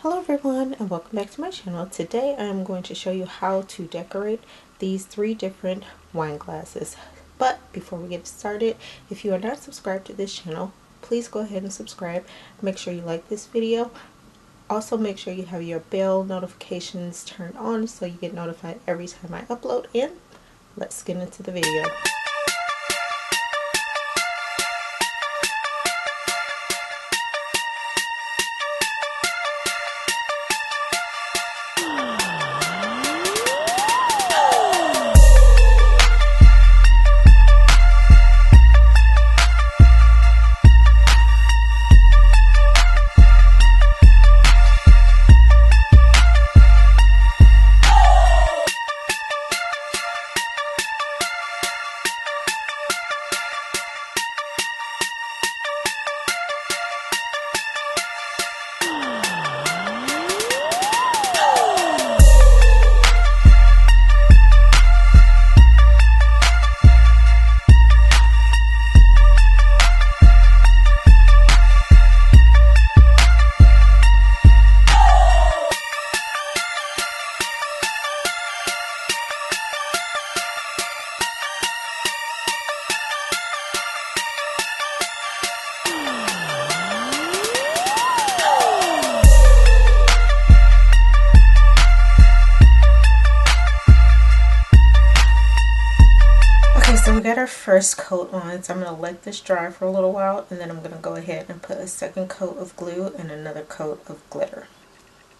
Hello everyone and welcome back to my channel. Today I am going to show you how to decorate these 3 different wine glasses. But before we get started, if you are not subscribed to this channel, please go ahead and subscribe. Make sure you like this video. Also make sure you have your bell notifications turned on so you get notified every time I upload, and let's get into the video. So we got our first coat on, so I'm going to let this dry for a little while, and then I'm going to go ahead and put a second coat of glue and another coat of glitter.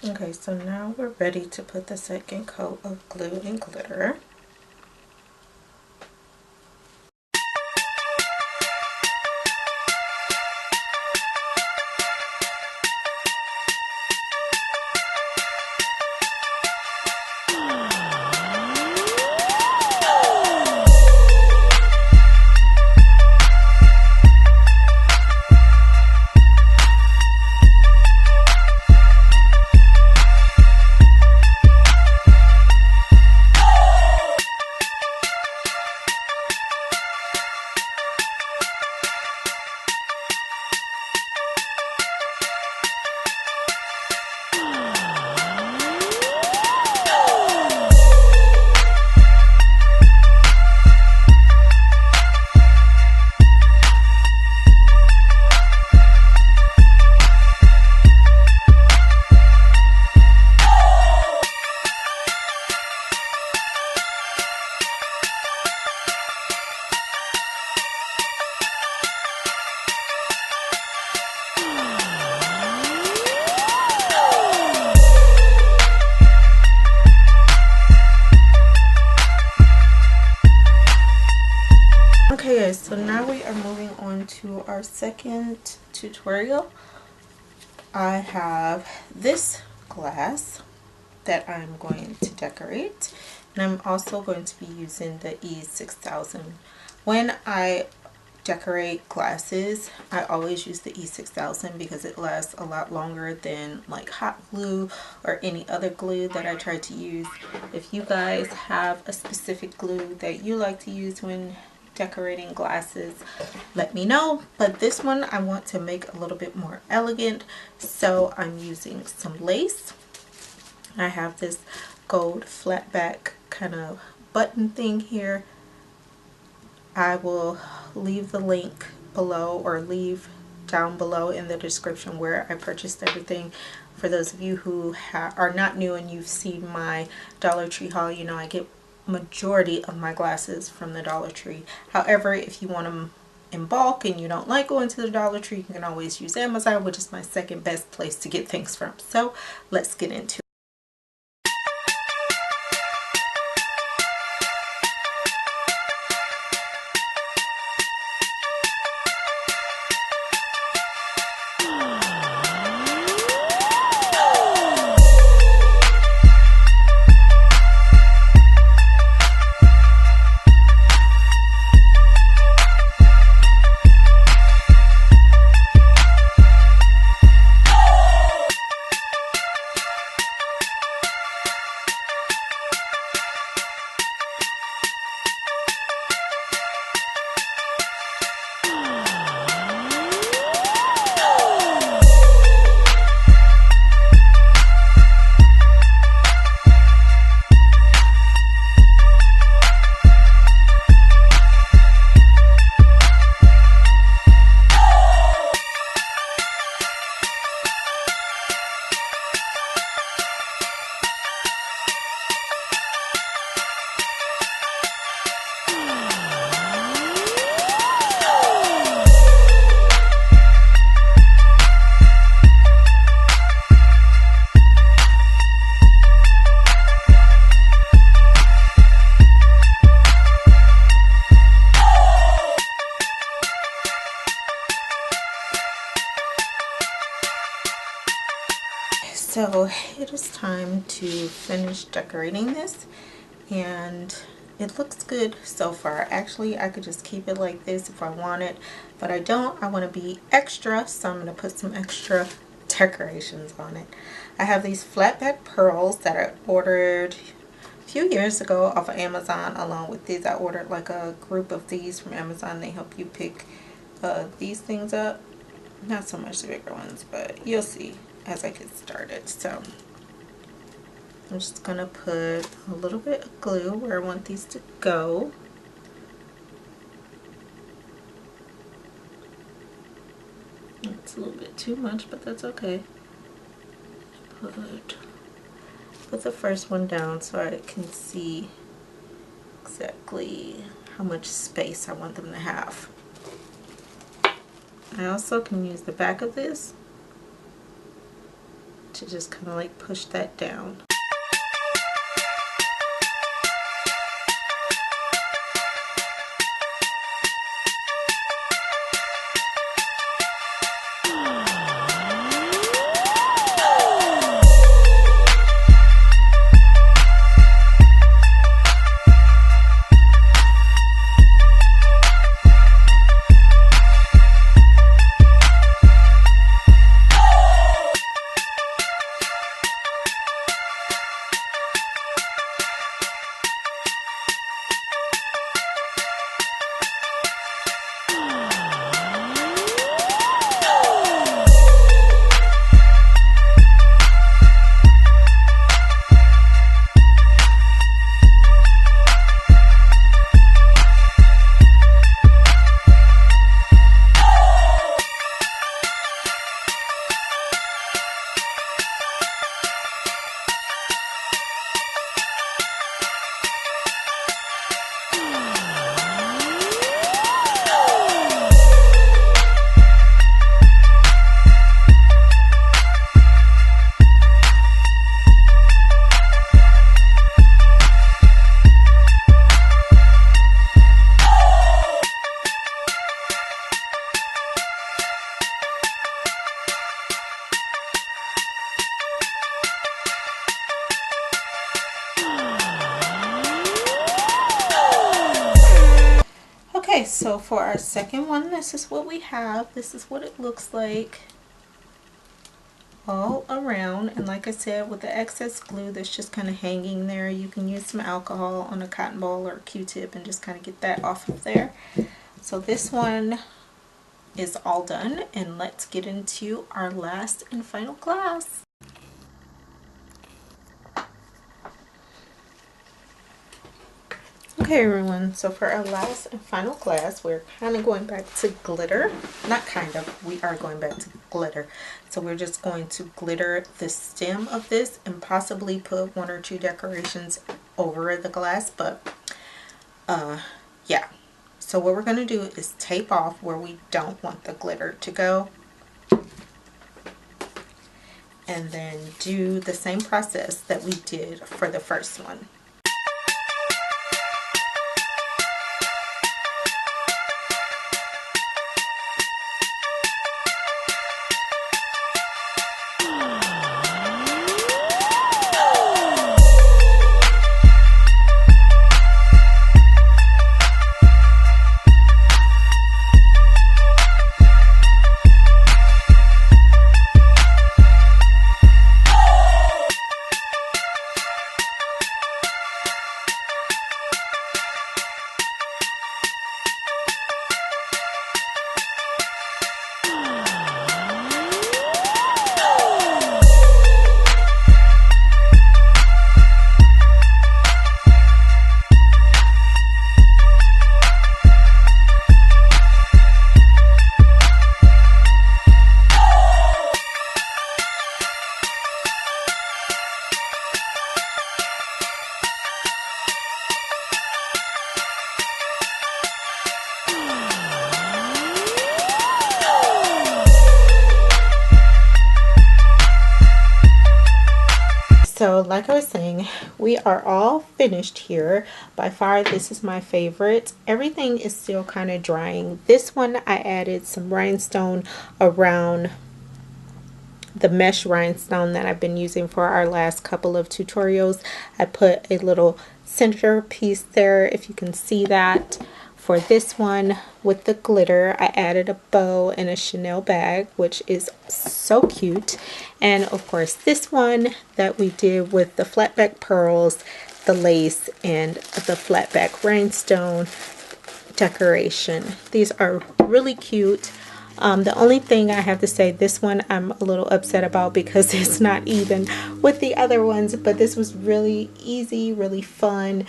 Okay, so now we're ready to put the second coat of glue and glitter. Okay guys, so now we are moving on to our second tutorial. I have this glass that I'm going to decorate, and I'm also going to be using the E6000. When I decorate glasses, I always use the E6000 because it lasts a lot longer than like hot glue or any other glue that I try to use. If you guys have a specific glue that you like to use when decorating glasses, let me know. But this one I want to make a little bit more elegant, so I'm using some lace. I have this gold flat back kind of button thing here. I will leave the link below, or leave down below in the description, where I purchased everything. For those of you who are not new and you've seen my Dollar Tree haul, you know I get majority of my glasses from the Dollar Tree. However, if you want them in bulk and you don't like going to the Dollar Tree, you can always use Amazon, which is my second best place to get things from. So let's get into it. So it is time to finish decorating this, and it looks good so far. Actually, I could just keep it like this if I wanted, but I don't. I want to be extra, so I'm going to put some extra decorations on it. I have these flatback pearls that I ordered a few years ago off of Amazon. Along with these, I ordered like a group of these from Amazon. They help you pick these things up. Not so much the bigger ones, but you'll see as I get started. So I'm just gonna put a little bit of glue where I want these to go. It's a little bit too much, but that's okay. Put the first one down so I can see exactly how much space I want them to have. I also can use the back of this to just kind of like push that down. Okay, so for our second one, this is what we have. This is what it looks like all around. And like I said, with the excess glue that's just kind of hanging there, you can use some alcohol on a cotton ball or a Q-tip and just kind of get that off of there. So this one is all done, and let's get into our last and final class. Okay everyone, so for our last and final class, we're kind of going back to glitter. Not kind of, we are going back to glitter. So we're just going to glitter the stem of this and possibly put one or two decorations over the glass, but yeah. So what we're going to do is tape off where we don't want the glitter to go, and then do the same process that we did for the first one. So like I was saying, we are all finished here. By far, this is my favorite. Everything is still kind of drying. This one, I added some rhinestone around the mesh rhinestone that I've been using for our last couple of tutorials. I put a little centerpiece there, if you can see that. For this one with the glitter, I added a bow and a Chanel bag, which is so cute. And of course, this one that we did with the flat back pearls, the lace, and the flat back rhinestone decoration. These are really cute. The only thing I have to say, this one I'm a little upset about because it's not even with the other ones, but this was really easy, really fun.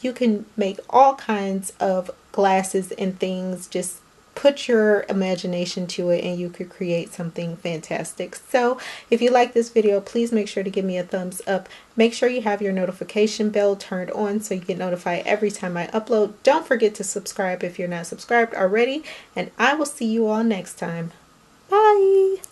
You can make all kinds of glasses and things. Just put your imagination to it and you could create something fantastic. So if you like this video, please make sure to give me a thumbs up. Make sure you have your notification bell turned on so you get notified every time I upload. Don't forget to subscribe if you're not subscribed already, and I will see you all next time. Bye.